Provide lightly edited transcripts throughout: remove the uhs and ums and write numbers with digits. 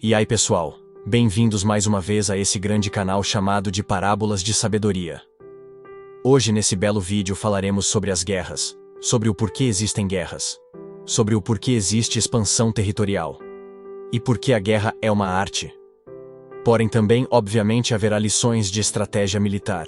E aí pessoal, bem-vindos mais uma vez a esse grande canal chamado de Parábolas de Sabedoria. Hoje nesse belo vídeo falaremos sobre as guerras, sobre o porquê existem guerras, sobre o porquê existe expansão territorial, e por que a guerra é uma arte. Porém também, obviamente, haverá lições de estratégia militar.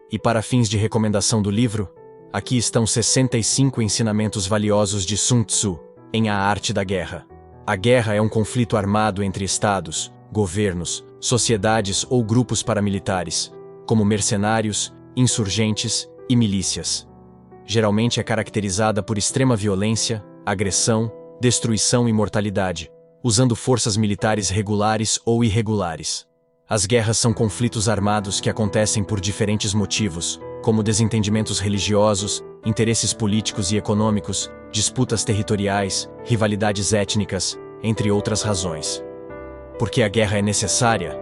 E para fins de recomendação do livro, aqui estão 65 ensinamentos valiosos de Sun Tzu, em A Arte da Guerra. A guerra é um conflito armado entre estados, governos, sociedades ou grupos paramilitares, como mercenários, insurgentes e milícias. Geralmente é caracterizada por extrema violência, agressão, destruição e mortalidade, usando forças militares regulares ou irregulares. As guerras são conflitos armados que acontecem por diferentes motivos, como desentendimentos religiosos, interesses políticos e econômicos, disputas territoriais, rivalidades étnicas, entre outras razões. Porque a guerra é necessária?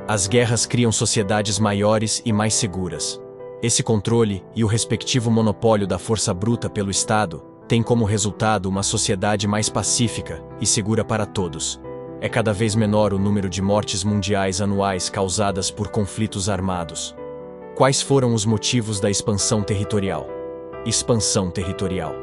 As guerras criam sociedades maiores e mais seguras. Esse controle e o respectivo monopólio da força bruta pelo Estado têm como resultado uma sociedade mais pacífica e segura para todos. É cada vez menor o número de mortes mundiais anuais causadas por conflitos armados. Quais foram os motivos da expansão territorial? Expansão territorial.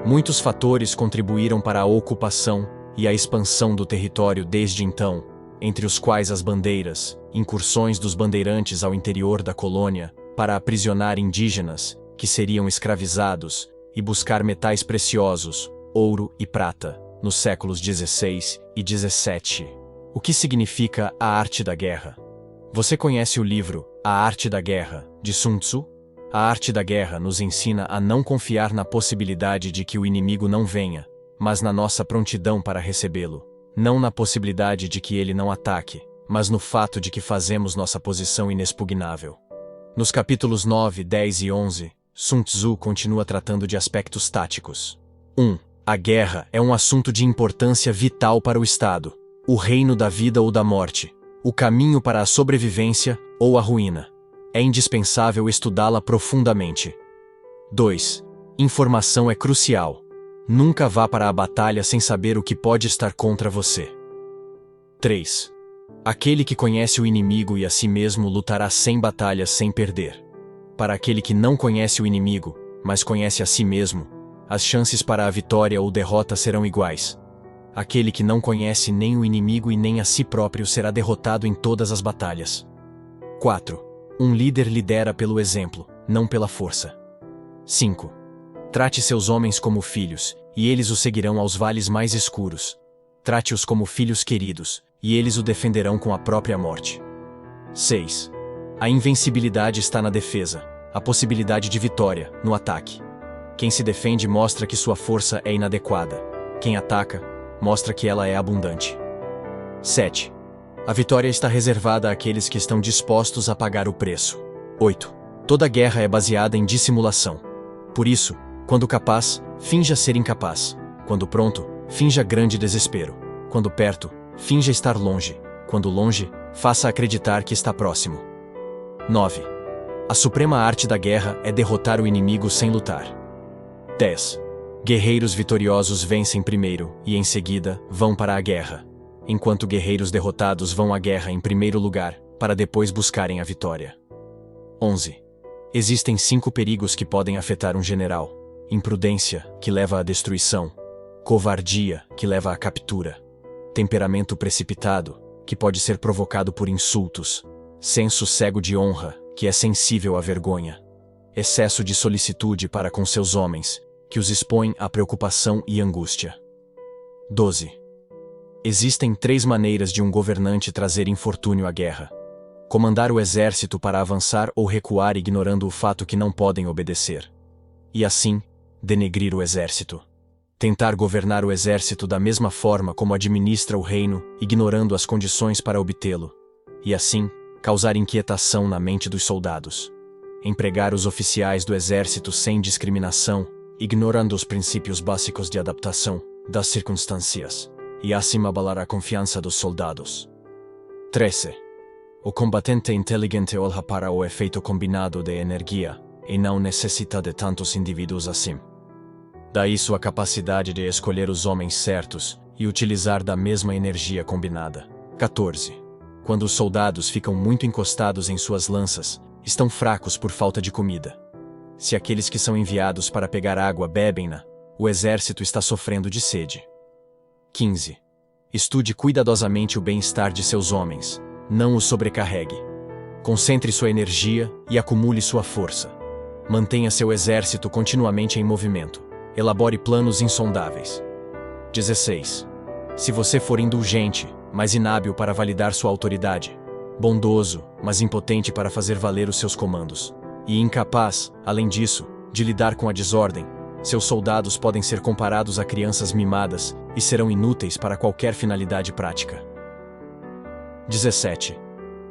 Muitos fatores contribuíram para a ocupação e a expansão do território desde então, entre os quais as bandeiras, incursões dos bandeirantes ao interior da colônia para aprisionar indígenas, que seriam escravizados, e buscar metais preciosos, ouro e prata, nos séculos XVI e XVII. O que significa a arte da guerra? Você conhece o livro A Arte da Guerra, de Sun Tzu? A arte da guerra nos ensina a não confiar na possibilidade de que o inimigo não venha, mas na nossa prontidão para recebê-lo. Não na possibilidade de que ele não ataque, mas no fato de que fazemos nossa posição inexpugnável. Nos capítulos 9, 10 e 11, Sun Tzu continua tratando de aspectos táticos. 1. A guerra é um assunto de importância vital para o Estado, o reino da vida ou da morte, o caminho para a sobrevivência ou a ruína. É indispensável estudá-la profundamente. 2. Informação é crucial. Nunca vá para a batalha sem saber o que pode estar contra você. 3. Aquele que conhece o inimigo e a si mesmo lutará 100 batalhas sem perder. Para aquele que não conhece o inimigo, mas conhece a si mesmo, as chances para a vitória ou derrota serão iguais. Aquele que não conhece nem o inimigo e nem a si próprio será derrotado em todas as batalhas. 4. Um líder lidera pelo exemplo, não pela força. 5. Trate seus homens como filhos, e eles o seguirão aos vales mais escuros. Trate-os como filhos queridos, e eles o defenderão com a própria morte. 6. A invencibilidade está na defesa, a possibilidade de vitória, no ataque. Quem se defende mostra que sua força é inadequada. Quem ataca, mostra que ela é abundante. 7. A vitória está reservada àqueles que estão dispostos a pagar o preço. 8. Toda guerra é baseada em dissimulação. Por isso, quando capaz, finja ser incapaz. Quando pronto, finja grande desespero. Quando perto, finja estar longe. Quando longe, faça acreditar que está próximo. 9. A suprema arte da guerra é derrotar o inimigo sem lutar. 10. Guerreiros vitoriosos vencem primeiro e, em seguida, vão para a guerra, enquanto guerreiros derrotados vão à guerra em primeiro lugar, para depois buscarem a vitória. 11. Existem 5 perigos que podem afetar um general: imprudência, que leva à destruição; covardia, que leva à captura; temperamento precipitado, que pode ser provocado por insultos; senso cego de honra, que é sensível à vergonha; excesso de solicitude para com seus homens, que os expõe à preocupação e angústia. 12. Existem 3 maneiras de um governante trazer infortúnio à guerra: comandar o exército para avançar ou recuar ignorando o fato que não podem obedecer. E assim, denegrir o exército. Tentar governar o exército da mesma forma como administra o reino, ignorando as condições para obtê-lo. E assim, causar inquietação na mente dos soldados. Empregar os oficiais do exército sem discriminação, ignorando os princípios básicos de adaptação das circunstâncias. E assim abalar a confiança dos soldados. 13. O combatente inteligente olha para o efeito combinado de energia, e não necessita de tantos indivíduos assim. Daí sua capacidade de escolher os homens certos e utilizar da mesma energia combinada. 14. Quando os soldados ficam muito encostados em suas lanças, estão fracos por falta de comida. Se aqueles que são enviados para pegar água bebem-na, o exército está sofrendo de sede. 15. Estude cuidadosamente o bem-estar de seus homens, não os sobrecarregue. Concentre sua energia e acumule sua força. Mantenha seu exército continuamente em movimento. Elabore planos insondáveis. 16. Se você for indulgente, mas inábil para validar sua autoridade, bondoso, mas impotente para fazer valer os seus comandos, e incapaz, além disso, de lidar com a desordem, seus soldados podem ser comparados a crianças mimadas e serão inúteis para qualquer finalidade prática. 17.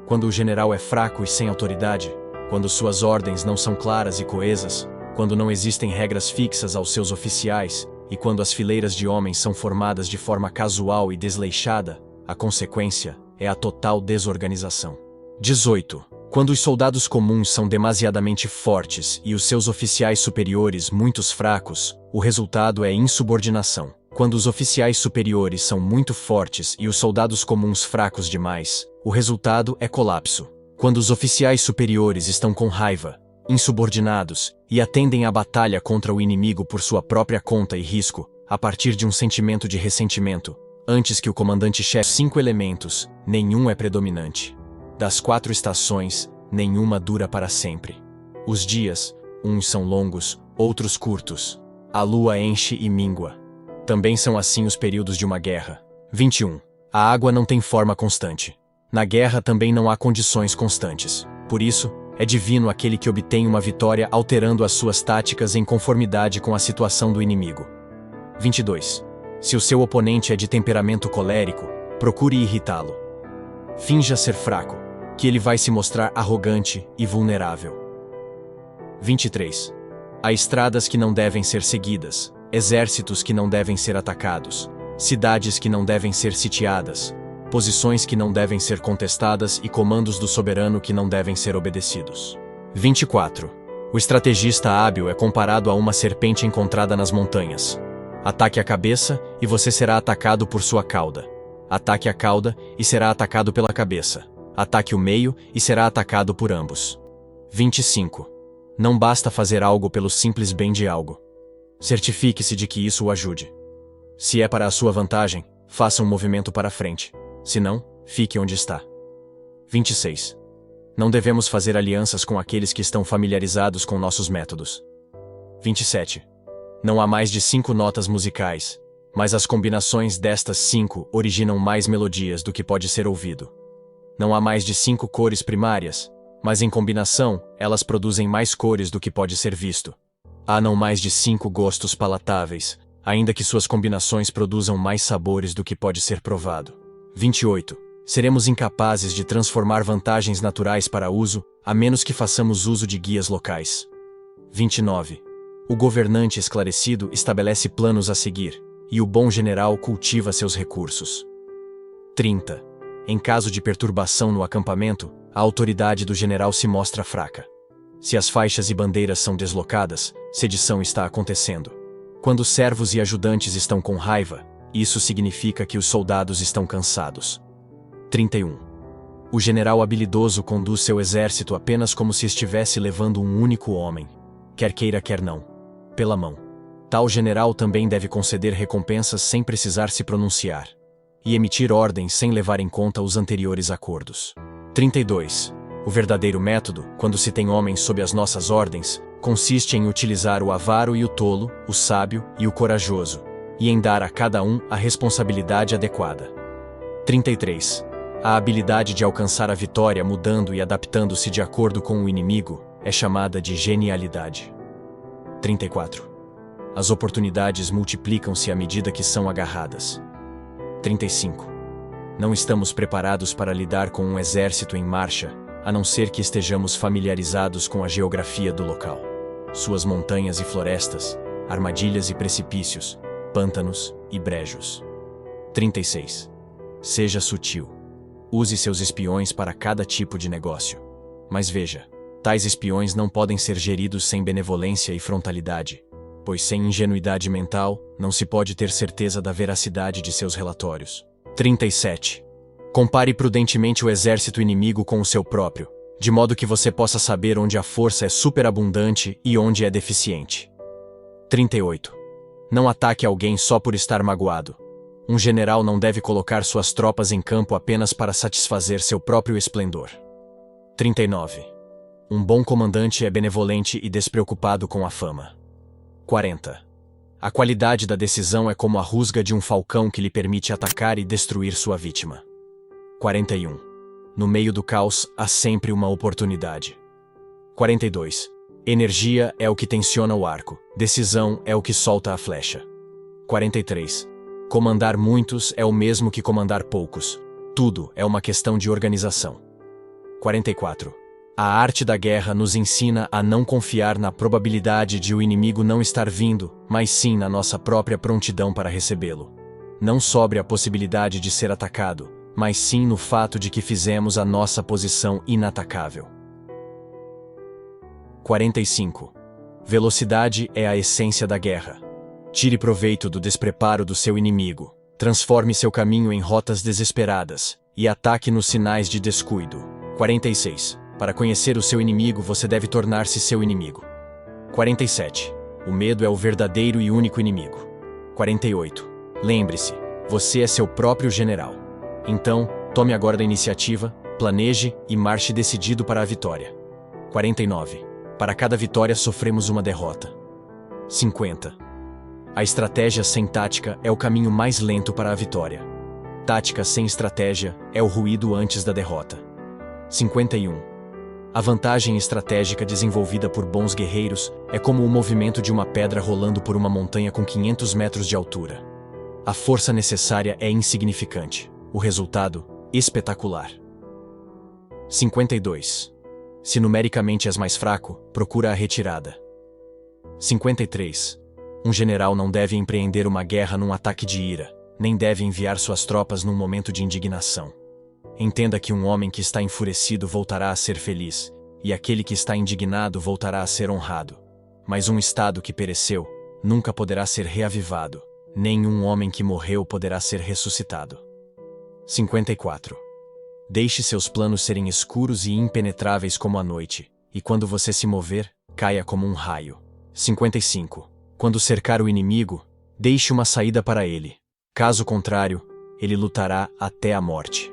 Quando o general é fraco e sem autoridade, quando suas ordens não são claras e coesas, quando não existem regras fixas aos seus oficiais, e quando as fileiras de homens são formadas de forma casual e desleixada, a consequência é a total desorganização. 18. Quando os soldados comuns são demasiadamente fortes e os seus oficiais superiores muito fracos, o resultado é insubordinação. Quando os oficiais superiores são muito fortes e os soldados comuns fracos demais, o resultado é colapso. Quando os oficiais superiores estão com raiva, insubordinados, e atendem à batalha contra o inimigo por sua própria conta e risco, a partir de um sentimento de ressentimento, antes que o comandante-chefe 5 elementos, nenhum é predominante. Das 4 estações, nenhuma dura para sempre. Os dias, uns são longos, outros curtos. A lua enche e míngua. Também são assim os períodos de uma guerra. 21. A água não tem forma constante. Na guerra também não há condições constantes. Por isso, é divino aquele que obtém uma vitória alterando as suas táticas em conformidade com a situação do inimigo. 22. Se o seu oponente é de temperamento colérico, procure irritá-lo. Finja ser fraco, que ele vai se mostrar arrogante e vulnerável. 23. Há estradas que não devem ser seguidas, exércitos que não devem ser atacados, cidades que não devem ser sitiadas, posições que não devem ser contestadas e comandos do soberano que não devem ser obedecidos. 24. O estrategista hábil é comparado a uma serpente encontrada nas montanhas. Ataque a cabeça e você será atacado por sua cauda. Ataque a cauda e será atacado pela cabeça. Ataque o meio e será atacado por ambos. 25. Não basta fazer algo pelo simples bem de algo. Certifique-se de que isso o ajude. Se é para a sua vantagem, faça um movimento para frente. Se não, fique onde está. 26. Não devemos fazer alianças com aqueles que estão familiarizados com nossos métodos. 27. Não há mais de 5 notas musicais, mas as combinações destas 5 originam mais melodias do que pode ser ouvido. Não há mais de 5 cores primárias, mas em combinação, elas produzem mais cores do que pode ser visto. Há não mais de 5 gostos palatáveis, ainda que suas combinações produzam mais sabores do que pode ser provado. 28. Seremos incapazes de transformar vantagens naturais para uso, a menos que façamos uso de guias locais. 29. O governante esclarecido estabelece planos a seguir, e o bom general cultiva seus recursos. 30. Em caso de perturbação no acampamento, a autoridade do general se mostra fraca. Se as faixas e bandeiras são deslocadas, sedição está acontecendo. Quando servos e ajudantes estão com raiva, isso significa que os soldados estão cansados. 31. O general habilidoso conduz seu exército apenas como se estivesse levando um único homem, quer queira quer não, pela mão. Tal general também deve conceder recompensas sem precisar se pronunciar, e emitir ordens sem levar em conta os anteriores acordos. 32. O verdadeiro método, quando se tem homens sob as nossas ordens, consiste em utilizar o avaro e o tolo, o sábio e o corajoso, e em dar a cada um a responsabilidade adequada. 33. A habilidade de alcançar a vitória mudando e adaptando-se de acordo com o inimigo é chamada de genialidade. 34. As oportunidades multiplicam-se à medida que são agarradas. 35. Não estamos preparados para lidar com um exército em marcha, a não ser que estejamos familiarizados com a geografia do local. Suas montanhas e florestas, armadilhas e precipícios, pântanos e brejos. 36. Seja sutil. Use seus espiões para cada tipo de negócio. Mas veja, tais espiões não podem ser geridos sem benevolência e frontalidade. pois sem ingenuidade mental, não se pode ter certeza da veracidade de seus relatórios. 37. Compare prudentemente o exército inimigo com o seu próprio, de modo que você possa saber onde a força é superabundante e onde é deficiente. 38. Não ataque alguém só por estar magoado. Um general não deve colocar suas tropas em campo apenas para satisfazer seu próprio esplendor. 39. Um bom comandante é benevolente e despreocupado com a fama. 40. A qualidade da decisão é como a rusga de um falcão que lhe permite atacar e destruir sua vítima. 41. No meio do caos, há sempre uma oportunidade. 42. Energia é o que tensiona o arco, decisão é o que solta a flecha. 43. Comandar muitos é o mesmo que comandar poucos. Tudo é uma questão de organização. 44. A arte da guerra nos ensina a não confiar na probabilidade de o inimigo não estar vindo, mas sim na nossa própria prontidão para recebê-lo. Não sobre a possibilidade de ser atacado, mas sim no fato de que fizemos a nossa posição inatacável. 45. Velocidade é a essência da guerra. Tire proveito do despreparo do seu inimigo, transforme seu caminho em rotas desesperadas e ataque nos sinais de descuido. 46. Para conhecer o seu inimigo, você deve tornar-se seu inimigo. 47. O medo é o verdadeiro e único inimigo. 48. Lembre-se, você é seu próprio general. Então, tome agora a iniciativa, planeje e marche decidido para a vitória. 49. Para cada vitória sofremos uma derrota. 50. A estratégia sem tática é o caminho mais lento para a vitória. Tática sem estratégia é o ruído antes da derrota. 51. A vantagem estratégica desenvolvida por bons guerreiros é como o movimento de uma pedra rolando por uma montanha com 500 metros de altura. A força necessária é insignificante, o resultado, espetacular. 52. Se numericamente és mais fraco, procura a retirada. 53. Um general não deve empreender uma guerra num ataque de ira, nem deve enviar suas tropas num momento de indignação. Entenda que um homem que está enfurecido voltará a ser feliz, e aquele que está indignado voltará a ser honrado. Mas um estado que pereceu nunca poderá ser reavivado, nem um homem que morreu poderá ser ressuscitado. 54. Deixe seus planos serem escuros e impenetráveis como a noite, e quando você se mover, caia como um raio. 55. Quando cercar o inimigo, deixe uma saída para ele. Caso contrário, ele lutará até a morte.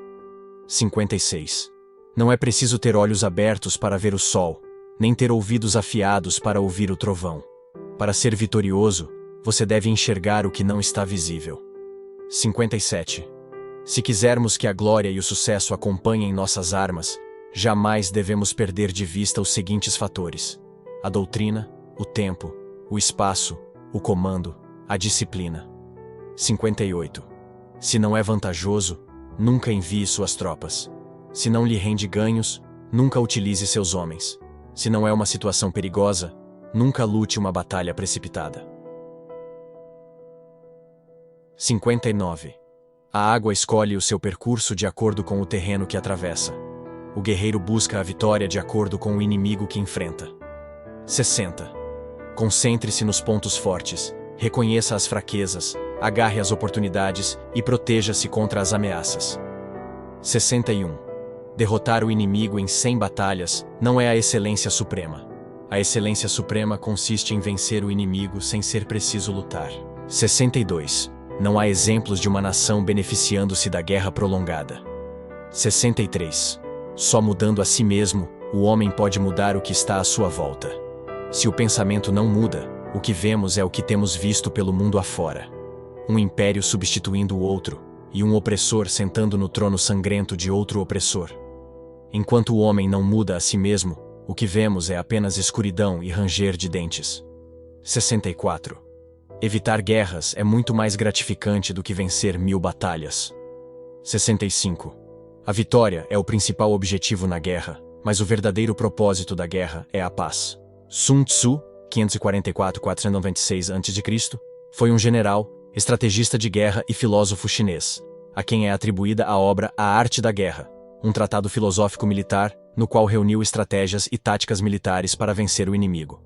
56. Não é preciso ter olhos abertos para ver o sol, nem ter ouvidos afiados para ouvir o trovão. Para ser vitorioso, você deve enxergar o que não está visível. 57. Se quisermos que a glória e o sucesso acompanhem nossas armas, jamais devemos perder de vista os seguintes fatores: a doutrina, o tempo, o espaço, o comando, a disciplina. 58. Se não é vantajoso, nunca envie suas tropas. Se não lhe rende ganhos, nunca utilize seus homens. Se não é uma situação perigosa, nunca lute uma batalha precipitada. 59. A água escolhe o seu percurso de acordo com o terreno que atravessa. O guerreiro busca a vitória de acordo com o inimigo que enfrenta. 60. Concentre-se nos pontos fortes, reconheça as fraquezas, agarre as oportunidades e proteja-se contra as ameaças. 61. Derrotar o inimigo em 100 batalhas não é a excelência suprema. A excelência suprema consiste em vencer o inimigo sem ser preciso lutar. 62. Não há exemplos de uma nação beneficiando-se da guerra prolongada. 63. Só mudando a si mesmo, o homem pode mudar o que está à sua volta. Se o pensamento não muda, o que vemos é o que temos visto pelo mundo afora. Um império substituindo o outro, e um opressor sentando no trono sangrento de outro opressor. Enquanto o homem não muda a si mesmo, o que vemos é apenas escuridão e ranger de dentes. 64. Evitar guerras é muito mais gratificante do que vencer 1000 batalhas. 65. A vitória é o principal objetivo na guerra, mas o verdadeiro propósito da guerra é a paz. Sun Tzu, 544-496 a.C., foi um general, estrategista de guerra e filósofo chinês, a quem é atribuída a obra A Arte da Guerra, um tratado filosófico-militar no qual reuniu estratégias e táticas militares para vencer o inimigo.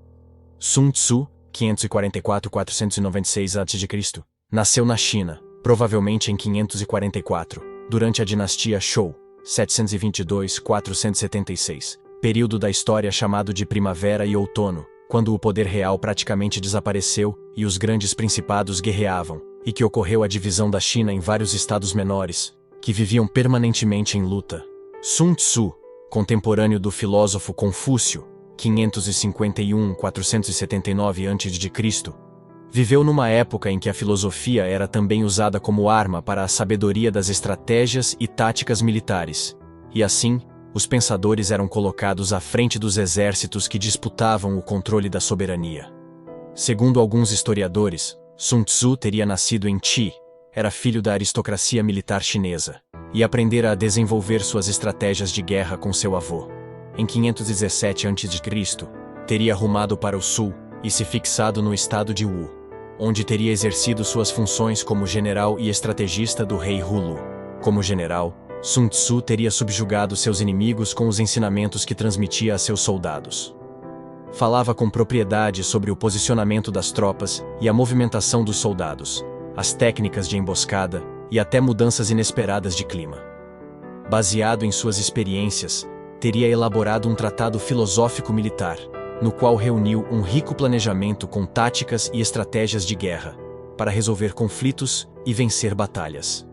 Sun Tzu, 544-496 a.C., nasceu na China, provavelmente em 544, durante a dinastia Zhou, 722-476, período da história chamado de Primavera e Outono, quando o poder real praticamente desapareceu e os grandes principados guerreavam, e que ocorreu a divisão da China em vários estados menores, que viviam permanentemente em luta. Sun Tzu, contemporâneo do filósofo Confúcio, 551-479 a.C., viveu numa época em que a filosofia era também usada como arma para a sabedoria das estratégias e táticas militares, e assim, os pensadores eram colocados à frente dos exércitos que disputavam o controle da soberania. Segundo alguns historiadores, Sun Tzu teria nascido em Qi, era filho da aristocracia militar chinesa, e aprendera a desenvolver suas estratégias de guerra com seu avô. Em 517 a.C., teria rumado para o sul e se fixado no estado de Wu, onde teria exercido suas funções como general e estrategista do rei Hulu. Como general, Sun Tzu teria subjugado seus inimigos com os ensinamentos que transmitia a seus soldados. Falava com propriedade sobre o posicionamento das tropas e a movimentação dos soldados, as técnicas de emboscada e até mudanças inesperadas de clima. Baseado em suas experiências, teria elaborado um tratado filosófico militar, no qual reuniu um rico planejamento com táticas e estratégias de guerra, para resolver conflitos e vencer batalhas.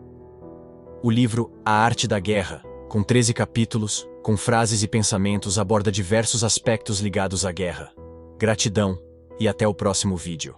O livro A Arte da Guerra, com 13 capítulos, com frases e pensamentos, aborda diversos aspectos ligados à guerra. Gratidão, e até o próximo vídeo.